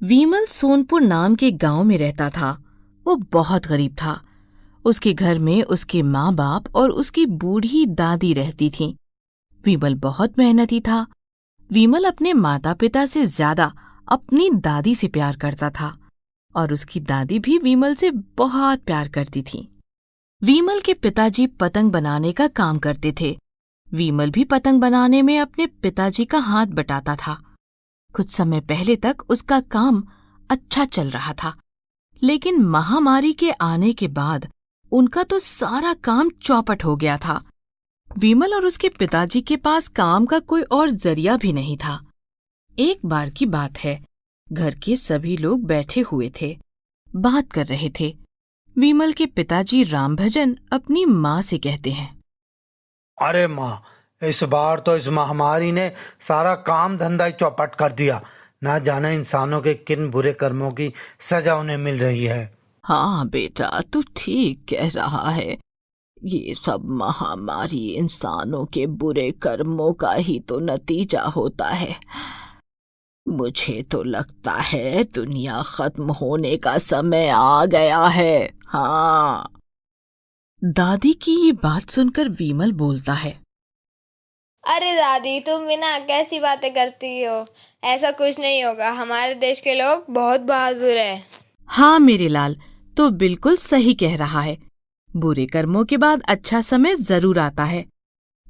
वीमल सोनपुर नाम के गांव में रहता था। वो बहुत गरीब था। उसके घर में उसके माँ बाप और उसकी बूढ़ी दादी रहती थीं। वीमल बहुत मेहनती था। वीमल अपने माता पिता से ज्यादा अपनी दादी से प्यार करता था और उसकी दादी भी वीमल से बहुत प्यार करती थी। वीमल के पिताजी पतंग बनाने का काम करते थे। वीमल भी पतंग बनाने में अपने पिताजी का हाथ बटाता था। कुछ समय पहले तक उसका काम अच्छा चल रहा था, लेकिन महामारी के आने के बाद उनका तो सारा काम चौपट हो गया था। वीमल और उसके पिताजी के पास काम का कोई और जरिया भी नहीं था। एक बार की बात है, घर के सभी लोग बैठे हुए थे, बात कर रहे थे। वीमल के पिताजी रामभजन अपनी माँ से कहते हैं, अरे माँ, इस बार तो इस महामारी ने सारा काम धंधा ही चौपट कर दिया। ना जाने इंसानों के किन बुरे कर्मों की सजा उन्हें मिल रही है। हाँ बेटा, तू ठीक कह रहा है। ये सब महामारी इंसानों के बुरे कर्मों का ही तो नतीजा होता है। मुझे तो लगता है दुनिया खत्म होने का समय आ गया है। हाँ। दादी की ये बात सुनकर वीमल बोलता है, अरे दादी, तुम बिना कैसी बातें करती हो। ऐसा कुछ नहीं होगा। हमारे देश के लोग बहुत बहादुर हैं। हाँ मेरे लाल, तो बिल्कुल सही कह रहा है। बुरे कर्मों के बाद अच्छा समय जरूर आता है।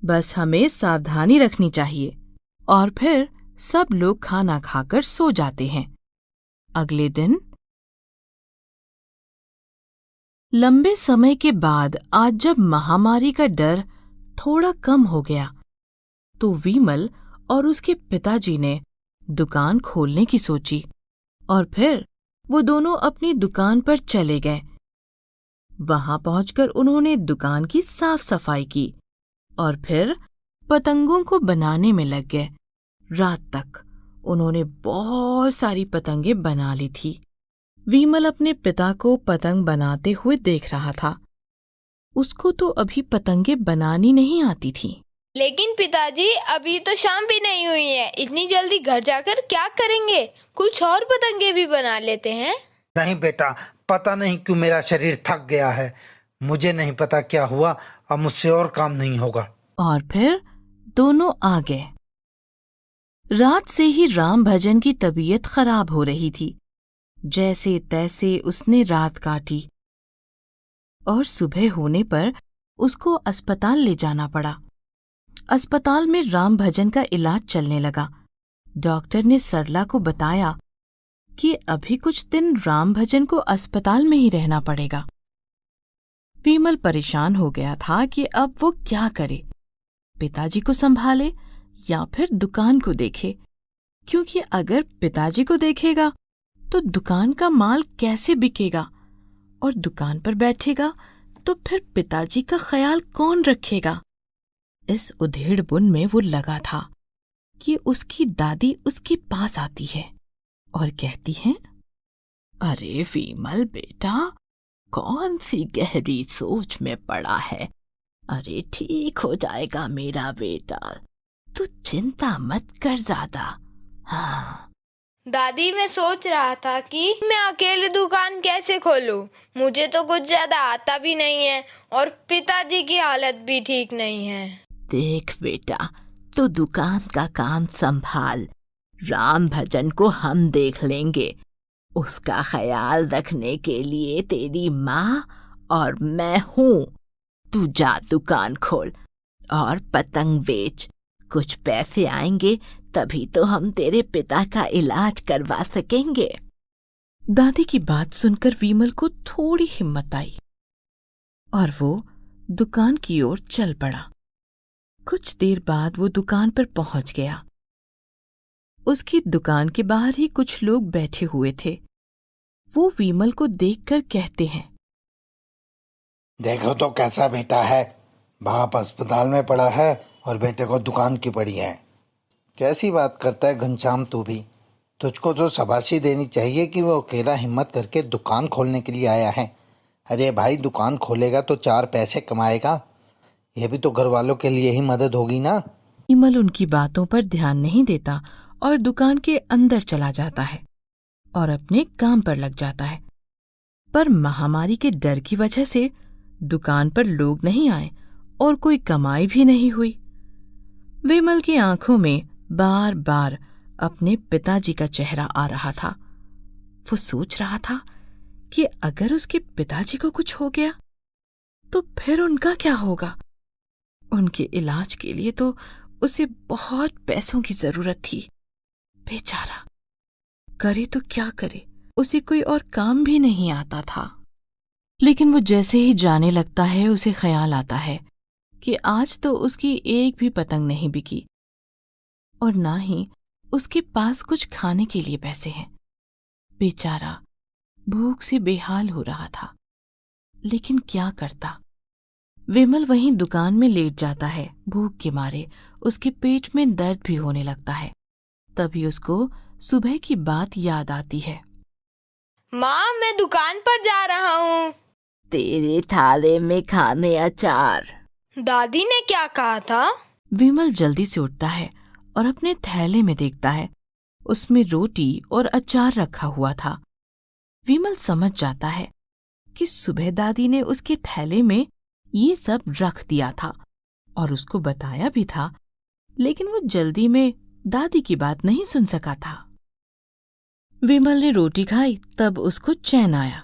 बस हमें सावधानी रखनी चाहिए। और फिर सब लोग खाना खाकर सो जाते हैं। अगले दिन लंबे समय के बाद आज जब महामारी का डर थोड़ा कम हो गया, तो वीमल और उसके पिताजी ने दुकान खोलने की सोची और फिर वो दोनों अपनी दुकान पर चले गए। वहां पहुंचकर उन्होंने दुकान की साफ सफाई की और फिर पतंगों को बनाने में लग गए। रात तक उन्होंने बहुत सारी पतंगें बना ली थी। वीमल अपने पिता को पतंग बनाते हुए देख रहा था। उसको तो अभी पतंगें बनानी नहीं आती थी। लेकिन पिताजी, अभी तो शाम भी नहीं हुई है। इतनी जल्दी घर जाकर क्या करेंगे? कुछ और पतंगे भी बना लेते हैं। नहीं बेटा, पता नहीं क्यों मेरा शरीर थक गया है। मुझे नहीं पता क्या हुआ, अब मुझसे और काम नहीं होगा। और फिर दोनों आ गए। रात से ही रामभजन की तबीयत खराब हो रही थी। जैसे तैसे उसने रात काटी और सुबह होने पर उसको अस्पताल ले जाना पड़ा। अस्पताल में रामभजन का इलाज चलने लगा। डॉक्टर ने सरला को बताया कि अभी कुछ दिन रामभजन को अस्पताल में ही रहना पड़ेगा। वीमल परेशान हो गया था कि अब वो क्या करे, पिताजी को संभाले या फिर दुकान को देखे, क्योंकि अगर पिताजी को देखेगा तो दुकान का माल कैसे बिकेगा और दुकान पर बैठेगा तो फिर पिताजी का ख्याल कौन रखेगा। इस उधेड़-बुन में वो लगा था कि उसकी दादी उसके पास आती है और कहती है, अरे वीमल बेटा, कौन सी गहरी सोच में पड़ा है। अरे ठीक हो जाएगा मेरा बेटा, तू चिंता मत कर ज्यादा। हाँ दादी, मैं सोच रहा था कि मैं अकेले दुकान कैसे खोलूं। मुझे तो कुछ ज्यादा आता भी नहीं है और पिताजी की हालत भी ठीक नहीं है। देख बेटा, तो दुकान का काम संभाल। रामभजन को हम देख लेंगे। उसका ख्याल रखने के लिए तेरी माँ और मैं हूँ। तू जा दुकान खोल और पतंग बेच। कुछ पैसे आएंगे तभी तो हम तेरे पिता का इलाज करवा सकेंगे। दादी की बात सुनकर वीमल को थोड़ी हिम्मत आई और वो दुकान की ओर चल पड़ा। कुछ देर बाद वो दुकान पर पहुंच गया। उसकी दुकान के बाहर ही कुछ लोग बैठे हुए थे। वो वीमल को देखकर कहते हैं, देखो तो कैसा बेटा है। बाप अस्पताल में पड़ा है और बेटे को दुकान की पड़ी है। कैसी बात करता है घनश्याम, तू भी। तुझको तो शाबाशी देनी चाहिए कि वो अकेला हिम्मत करके दुकान खोलने के लिए आया है। अरे भाई, दुकान खोलेगा तो 4 पैसे कमाएगा। यह भी तो घर वालों के लिए ही मदद होगी ना। वीमल उनकी बातों पर ध्यान नहीं देता और दुकान के अंदर चला जाता है। और अपने काम पर लग जाता है। पर महामारी के डर की वजह से दुकान पर लोग नहीं आए और कोई कमाई भी नहीं हुई। विमल की आंखों में बार बार अपने पिताजी का चेहरा आ रहा था। वो सोच रहा था कि अगर उसके पिताजी को कुछ हो गया तो फिर उनका क्या होगा। उनके इलाज के लिए तो उसे बहुत पैसों की जरूरत थी। बेचारा, करे तो क्या करे, उसे कोई और काम भी नहीं आता था। लेकिन वो जैसे ही जाने लगता है उसे ख्याल आता है कि आज तो उसकी एक भी पतंग नहीं बिकी और ना ही उसके पास कुछ खाने के लिए पैसे हैं। बेचारा भूख से बेहाल हो रहा था, लेकिन क्या करता। विमल वहीं दुकान में लेट जाता है। भूख के मारे उसके पेट में दर्द भी होने लगता है। तभी उसको सुबह की बात याद आती है। माँ, मैं दुकान पर जा रहा हूँ। तेरे थाले में खाने अचार। दादी ने क्या कहा था? विमल जल्दी से उठता है और अपने थैले में देखता है। उसमें रोटी और अचार रखा हुआ था। विमल समझ जाता है कि सुबह दादी ने उसके थैले में ये सब रख दिया था और उसको बताया भी था, लेकिन वो जल्दी में दादी की बात नहीं सुन सका था। विमल ने रोटी खाई, तब उसको चैन आया।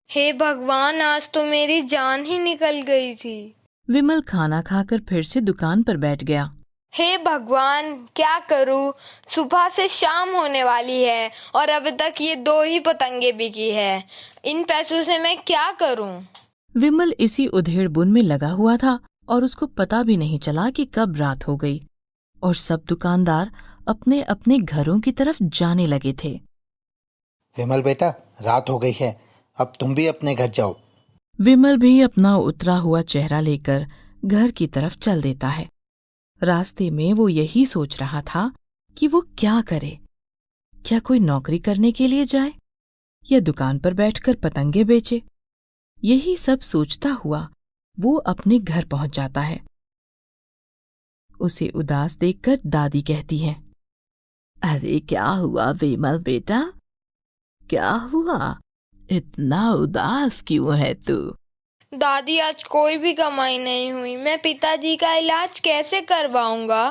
हे भगवान, आज तो मेरी जान ही निकल गई थी। विमल खाना खाकर फिर से दुकान पर बैठ गया। हे भगवान, क्या करूं? सुबह से शाम होने वाली है और अभी तक ये 2 ही पतंगे बिकी है। इन पैसों से मैं क्या करूं? विमल इसी उधेड़-बुन में लगा हुआ था और उसको पता भी नहीं चला कि कब रात हो गई और सब दुकानदार अपने अपने घरों की तरफ जाने लगे थे। विमल बेटा, रात हो गई है, अब तुम भी अपने घर जाओ। विमल भी अपना उतरा हुआ चेहरा लेकर घर की तरफ चल देता है। रास्ते में वो यही सोच रहा था कि वो क्या करे। क्या कोई नौकरी करने के लिए जाए या दुकान पर बैठकर पतंगे बेचे। यही सब सोचता हुआ वो अपने घर पहुंच जाता है। उसे उदास देखकर दादी कहती है, अरे क्या हुआ विमल बेटा, क्या हुआ, इतना उदास क्यों है तू? दादी, आज कोई भी कमाई नहीं हुई। मैं पिताजी का इलाज कैसे करवाऊंगा?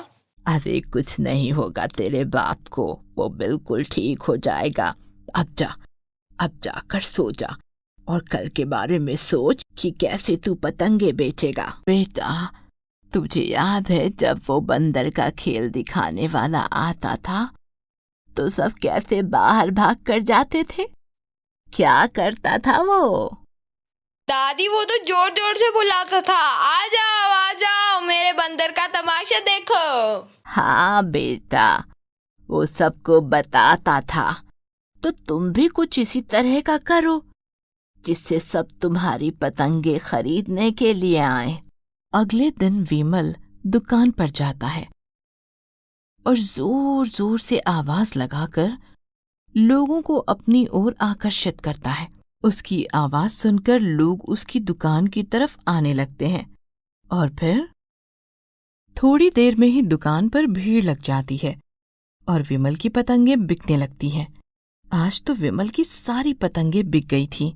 अरे कुछ नहीं होगा तेरे बाप को, वो बिल्कुल ठीक हो जाएगा। अब जाकर सो जा और कल के बारे में सोच कि कैसे तू पतंगे बेचेगा। बेटा, तुझे याद है जब वो बंदर का खेल दिखाने वाला आता था तो सब कैसे बाहर भाग कर जाते थे? क्या करता था वो? दादी, वो तो जोर जोर से बुलाता था, आ जाओ, मेरे बंदर का तमाशा देखो। हाँ बेटा, वो सबको बताता था। तो तुम भी कुछ इसी तरह का करो जिससे सब तुम्हारी पतंगे खरीदने के लिए आए। अगले दिन विमल दुकान पर जाता है और जोर जोर से आवाज लगाकर लोगों को अपनी ओर आकर्षित करता है। उसकी आवाज सुनकर लोग उसकी दुकान की तरफ आने लगते हैं और फिर थोड़ी देर में ही दुकान पर भीड़ लग जाती है और विमल की पतंगे बिकने लगती हैं। आज तो विमल की सारी पतंगे बिक गई थीं।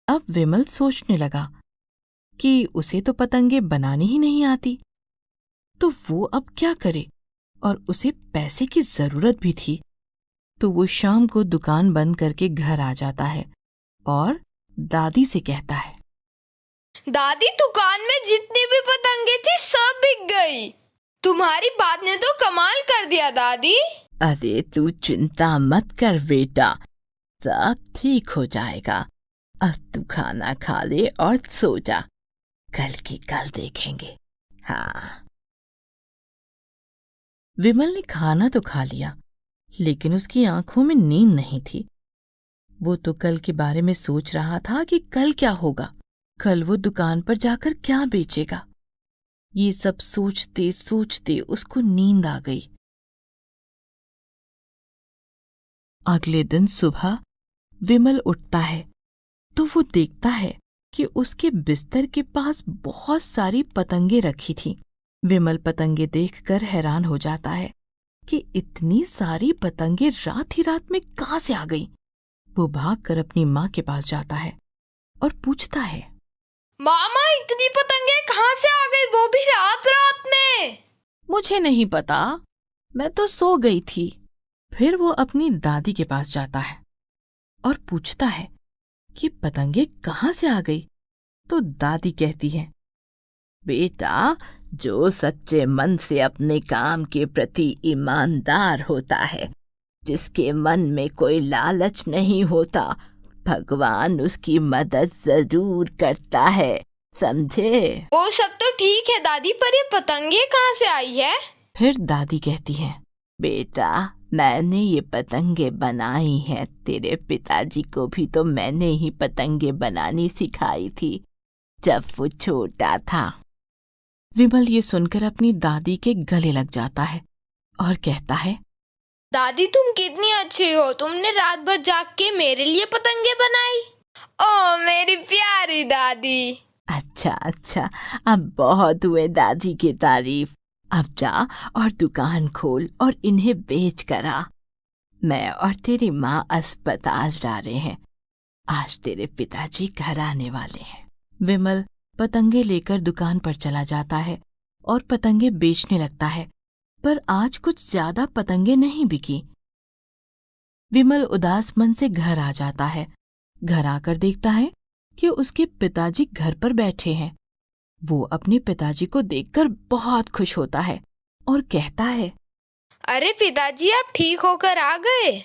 अब विमल सोचने लगा कि उसे तो पतंगे बनानी ही नहीं आती, तो वो अब क्या करे, और उसे पैसे की जरूरत भी थी। तो वो शाम को दुकान बंद करके घर आ जाता है और दादी से कहता है, दादी, दुकान में जितनी भी पतंगे थी सब बिक गई। तुम्हारी बात ने तो कमाल कर दिया दादी। अरे तू चिंता मत कर बेटा, सब ठीक हो जाएगा। अब तू खाना खा ले और सो जा, कल की कल देखेंगे। हाँ। विमल ने खाना तो खा लिया, लेकिन उसकी आंखों में नींद नहीं थी। वो तो कल के बारे में सोच रहा था कि कल क्या होगा, कल वो दुकान पर जाकर क्या बेचेगा। ये सब सोचते सोचते उसको नींद आ गई। अगले दिन सुबह विमल उठता है तो वो देखता है कि उसके बिस्तर के पास बहुत सारी पतंगे रखी थीं। विमल पतंगे देखकर हैरान हो जाता है कि इतनी सारी पतंगे रात ही रात में कहाँ से आ गई। वो भागकर अपनी माँ के पास जाता है और पूछता है, मामा इतनी पतंगे कहाँ से आ गई, वो भी रात रात में? मुझे नहीं पता, मैं तो सो गई थी। फिर वो अपनी दादी के पास जाता है और पूछता है कि पतंगे कहाँ से आ गई। तो दादी कहती है, बेटा, जो सच्चे मन से अपने काम के प्रति ईमानदार होता है, जिसके मन में कोई लालच नहीं होता, भगवान उसकी मदद जरूर करता है, समझे? वो सब तो ठीक है दादी, पर ये पतंगे कहाँ से आई है? फिर दादी कहती है, बेटा, मैंने ये पतंगे बनाई हैं। तेरे पिताजी को भी तो मैंने ही पतंगे बनानी सिखाई थी जब वो छोटा था। विमल ये सुनकर अपनी दादी के गले लग जाता है और कहता है, दादी तुम कितनी अच्छी हो, तुमने रात भर जाग के मेरे लिए पतंगे बनाई। ओ मेरी प्यारी दादी। अच्छा, अब बहुत हुए दादी की तारीफ। अब जा और दुकान खोल और इन्हें बेच कर आ। मैं और तेरी माँ अस्पताल जा रहे हैं। आज तेरे पिताजी घर आने वाले हैं। विमल पतंगे लेकर दुकान पर चला जाता है और पतंगे बेचने लगता है, पर आज कुछ ज्यादा पतंगे नहीं बिकी। विमल उदास मन से घर आ जाता है। घर आकर देखता है कि उसके पिताजी घर पर बैठे हैं। वो अपने पिताजी को देखकर बहुत खुश होता है और कहता है, अरे पिताजी, आप ठीक होकर आ गए।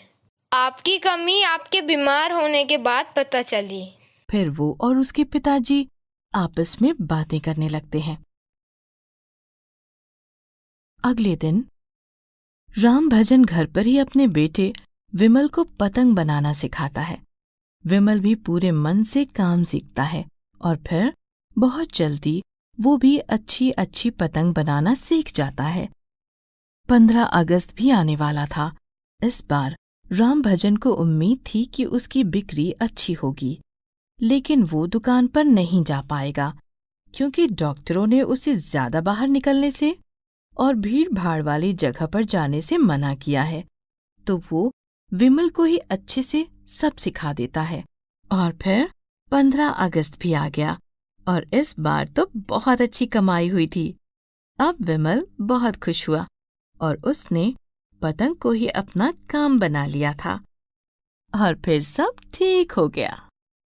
आपकी कमी आपके बीमार होने के बाद पता चली। फिर वो और उसके पिताजी आपस में बातें करने लगते हैं। अगले दिन राम भजन घर पर ही अपने बेटे विमल को पतंग बनाना सिखाता है। विमल भी पूरे मन से काम सीखता है और फिर बहुत जल्दी वो भी अच्छी अच्छी पतंग बनाना सीख जाता है। 15 अगस्त भी आने वाला था। इस बार राम भजन को उम्मीद थी कि उसकी बिक्री अच्छी होगी, लेकिन वो दुकान पर नहीं जा पाएगा क्योंकि डॉक्टरों ने उसे ज्यादा बाहर निकलने से और भीड़-भाड़ वाली जगह पर जाने से मना किया है। तो वो विमल को ही अच्छे से सब सिखा देता है। और फिर 15 अगस्त भी आ गया और इस बार तो बहुत अच्छी कमाई हुई थी। अब विमल बहुत खुश हुआ और उसने पतंग को ही अपना काम बना लिया था और फिर सब ठीक हो गया।